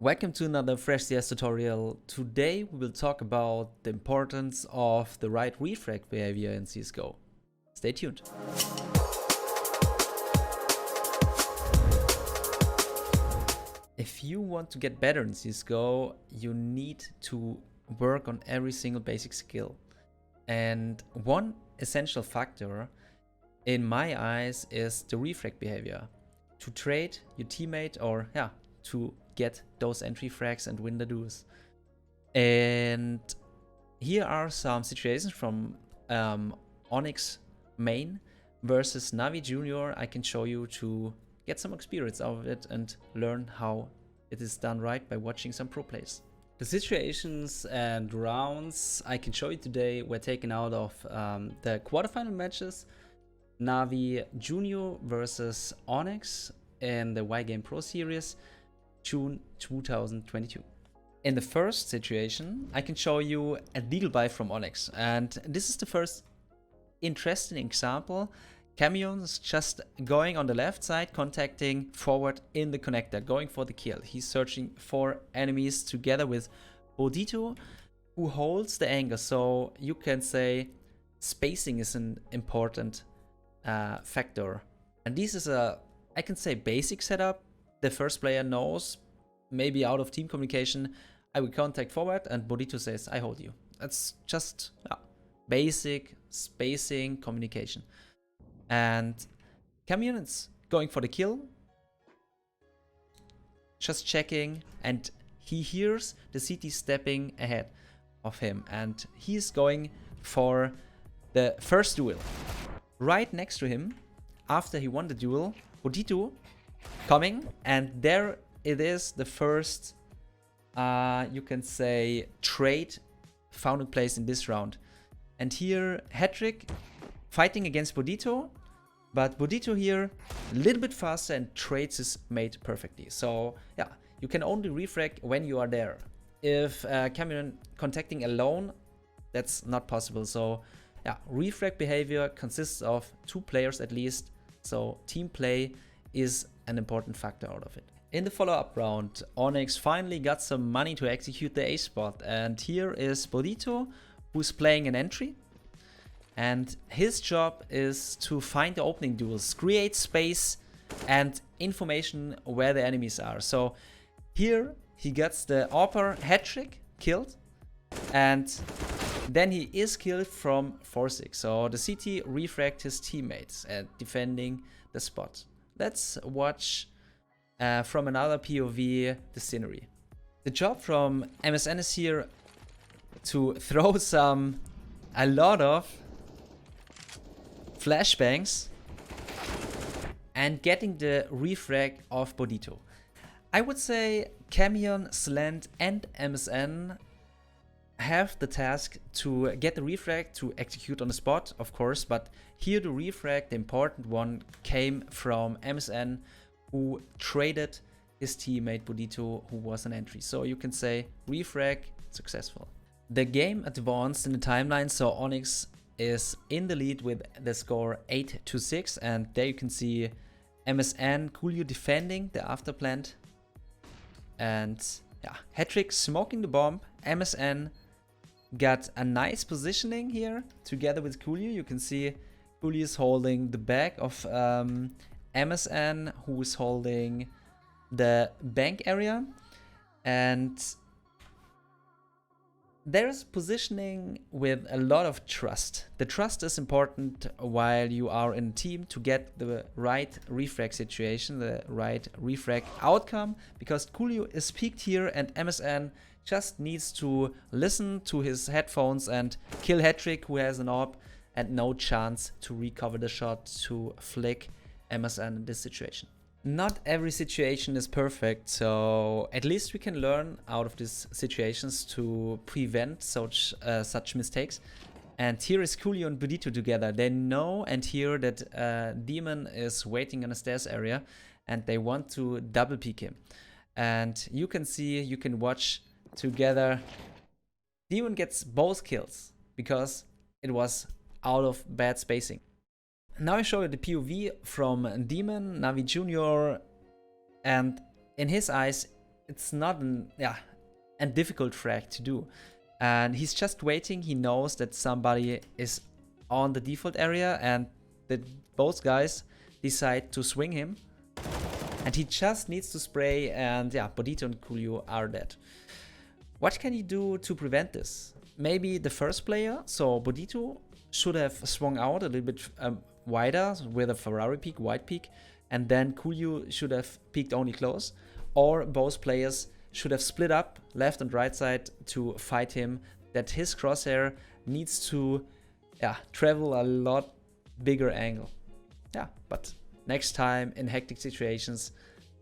Welcome to another fREShCS tutorial. Today we will talk about the importance of the right refrag behavior in CSGO. Stay tuned. If you want to get better in CSGO, you need to work on every single basic skill. And one essential factor in my eyes is the refrag behavior. To trade your teammate or to get those entry frags and win the duels. And here are some situations from ONYX main versus NaVi Junior. I can show you to get some experience out of it and learn how it is done right by watching some pro plays. The situations and rounds I can show you today were taken out of the quarterfinal matches. NaVi Junior versus ONYX in the Y Game Pro Series, June 2022. In the first situation, I can show you a deal buy from ONYX, and this is the first interesting example. Camion is just going on the left side, contacting forward in the connector, going for the kill. He's searching for enemies together with Bodito, who holds the angle. So you can say spacing is an important factor. And this is a, I can say, basic setup. The first player knows, maybe out of team communication, I will contact forward and Bodito says, I hold you. That's just basic spacing communication. And Camion is going for the kill, just checking, and he hears the CT stepping ahead of him, and he's going for the first duel. Right next to him, after he won the duel, Bodito coming, and there it is, the first, you can say, trade found place in this round. And here, Hattrick fighting against Bodito, but Bodito here a little bit faster and trades his mate perfectly. So yeah, you can only refrag when you are there. If Camion contacting alone, that's not possible. So yeah, refrag behavior consists of 2 players at least. So team play is an important factor out of it. In the follow-up round, ONYX finally got some money to execute the A spot, and here is Bodito, who's playing an entry, and his job is to find the opening duels, create space and information where the enemies are. So here he gets the upper hat-trick killed, and then he is killed from 4-6. So the CT refragged his teammates and defending the spot. Let's watch from another POV the scenery. The job from MSN is here to throw a lot of flashbangs and getting the refrag of Bodito. I would say Camion, Slant and MSN have the task to get the refrag to execute on the spot, of course, but here the refrag, the important one, came from MSN, who traded his teammate Bodito, who was an entry. So you can say refrag successful. The game advanced in the timeline, so ONYX is in the lead with the score 8-6, and there you can see MSN Coolio defending the Afterplant, and yeah, Hattrick smoking the bomb. MSN got a nice positioning here together with Coolio. You can see Coolio is holding the back of MSN, who is holding the bank area, and there's positioning with a lot of trust. The trust is important while you are in a team to get the right refrag situation, the right refrag outcome, because Coolio is peaked here and MSN just needs to listen to his headphones and kill Hattrick, who has an AWP and no chance to recover the shot to flick MSN in this situation. Not every situation is perfect, so at least we can learn out of these situations to prevent such mistakes. And here is Coolio and Bodito together. They know and hear that Demon is waiting on the stairs area, and they want to double peek him. And you can see, you can watch together. Demon gets both kills because it was out of bad spacing. Now I show you the POV from Demon, NaVi Junior, and in his eyes, it's not an and difficult frag to do. And he's just waiting. He knows that somebody is on the default area and that both guys decide to swing him. And he just needs to spray, and yeah, Bodito and Coolio are dead. What can he do to prevent this? Maybe the first player, so Bodito, should have swung out a little bit wider with a Ferrari peak, wide peak, and then Coolio should have peeked only close. Or both players should have split up left and right side to fight him, that his crosshair needs to travel a lot bigger angle. Yeah, but next time in hectic situations,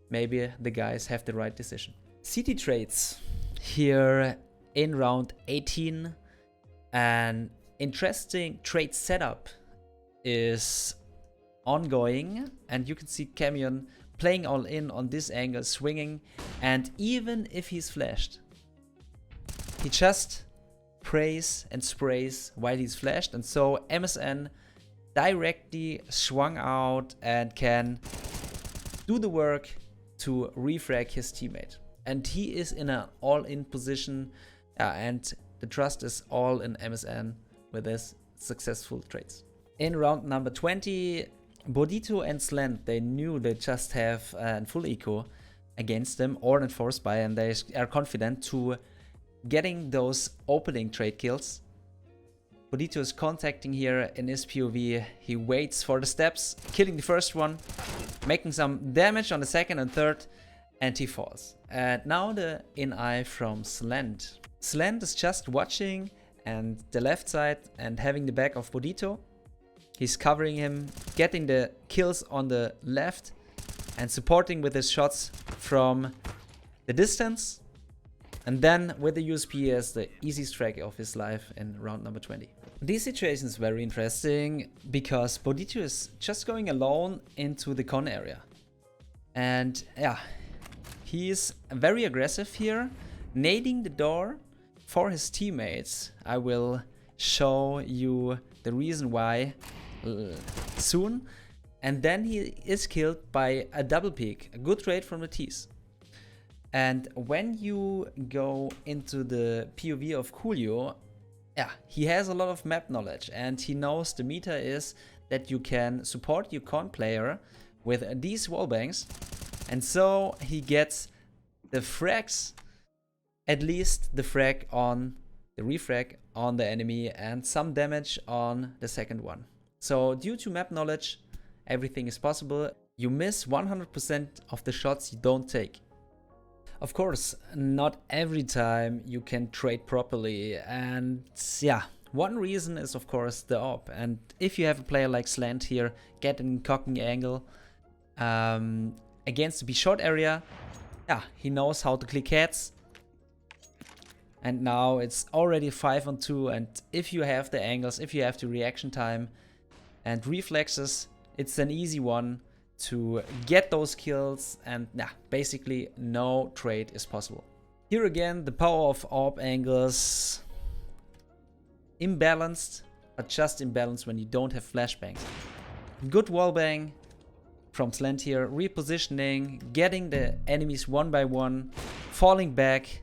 maybe the guys have the right decision. CT trades here in round 18. An interesting trade setup is ongoing, and you can see Camion playing all in on this angle, swinging, and even if he's flashed, he just prays and sprays while he's flashed, and so MSN directly swung out and can do the work to refrag his teammate. And he is in an all-in position, and the trust is all in MSN with his successful trades. In round number 20, Bodito and Slant, they knew they just have a full eco against them or enforced by, and they are confident to getting those opening trade kills. Bodito is contacting here in his POV. He waits for the steps, killing the first one, making some damage on the second and third, and he falls. And now the in-eye from Slant. Slant is just watching and the left side and having the back of Bodito. He's covering him, getting the kills on the left and supporting with his shots from the distance. And then with the USP, he has the easiest frag of his life in round number 20. This situation is very interesting because Bodito is just going alone into the con area. And yeah, he's very aggressive here, nading the door for his teammates. I will show you the reason why soon. And then he is killed by a double peek, a good trade from the T's. And when you go into the POV of Coolio, he has a lot of map knowledge, and he knows the meta is that you can support your con player with these wallbangs, and so he gets the frags, at least the frag on the refrag on the enemy and some damage on the second one. So due to map knowledge, everything is possible. You miss 100% of the shots you don't take. Of course, not every time you can trade properly, and yeah, one reason is of course the AWP. And if you have a player like Slant here, getting cocking angle against the B short area, he knows how to click heads. And now it's already 5-on-2, and if you have the angles, if you have the reaction time and reflexes, it's an easy one to get those kills, and basically no trade is possible. Here again, the power of AWP angles. Imbalanced, but just imbalanced when you don't have flashbangs. Good wallbang from Slant here, repositioning, getting the enemies one by one, falling back,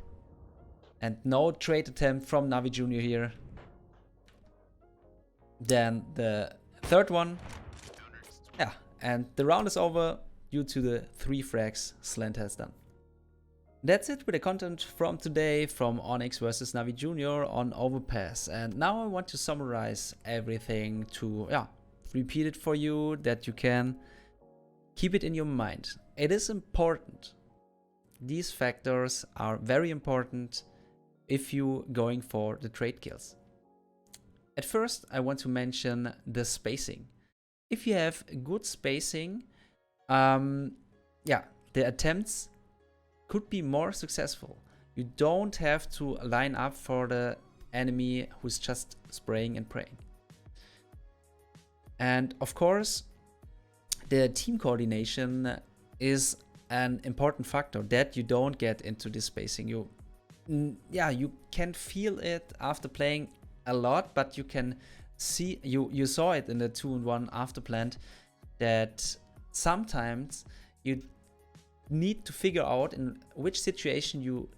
and no trade attempt from NaVi Jr. here. Then the third one. And the round is over due to the 3 frags Slant has done. That's it with the content from today from ONYX versus NaVi Jr. on Overpass. And now I want to summarize everything to repeat it for you, that you can keep it in your mind. It is important. These factors are very important if you're going for the trade kills. At first, I want to mention the spacing. If you have good spacing, the attempts could be more successful. You don't have to line up for the enemy who's just spraying and praying. And of course, the team coordination is an important factor that you don't get into this spacing. You can feel it after playing a lot, but you can see, you saw it in the 2-on-1 Afterplant, that sometimes you need to figure out in which situation you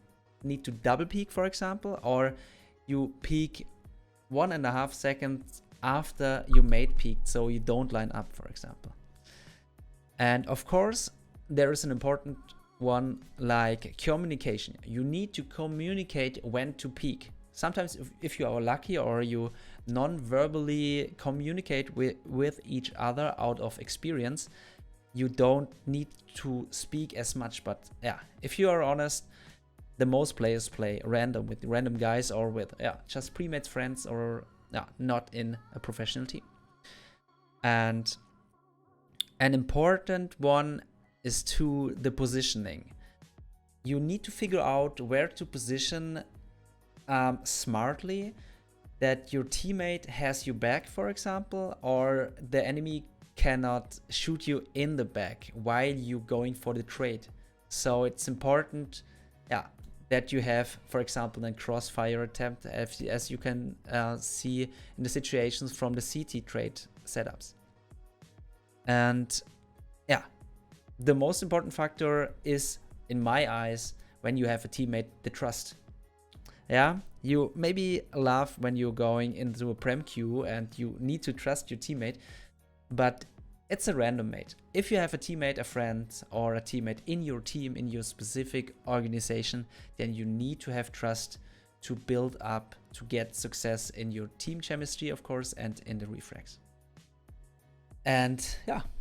need to double peek, for example, or you peek 1.5 seconds after you mate peaked, so you don't line up, for example. And of course, there is an important one like communication. You need to communicate when to peak. Sometimes if you are lucky or you non-verbally communicate with each other out of experience, you don't need to speak as much. But yeah, if you are honest, the most players play random with random guys or with just pre-made friends or not in a professional team. And an important one is to the positioning. You need to figure out where to position smartly, that your teammate has you back, for example, or the enemy cannot shoot you in the back while you going for the trade. So it's important that you have, for example, a crossfire attempt, as you can see in the situations from the CT trade setups. And the most important factor is, in my eyes, when you have a teammate, the trust. You maybe laugh when you're going into a prem queue and you need to trust your teammate, but it's a random mate. If you have a teammate, a friend, or a teammate in your team, in your specific organization, then you need to have trust to build up, to get success in your team chemistry, of course, and in the refrags. And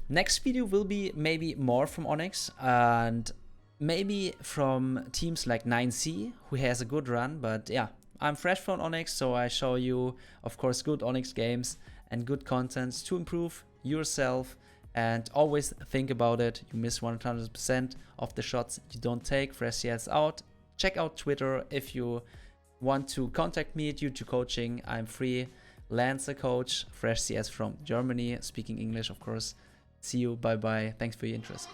next video will be maybe more from ONYX and maybe from teams like 9C, who has a good run. But I'm fresh from ONYX, so I show you, of course, good ONYX games and good content to improve yourself. And always think about it. You miss 100% of the shots you don't take. fREShCS out. Check out Twitter if you want to contact me due to coaching. I'm free. Lancer coach, fREShCS from Germany, speaking English, of course. See you. Bye bye. Thanks for your interest.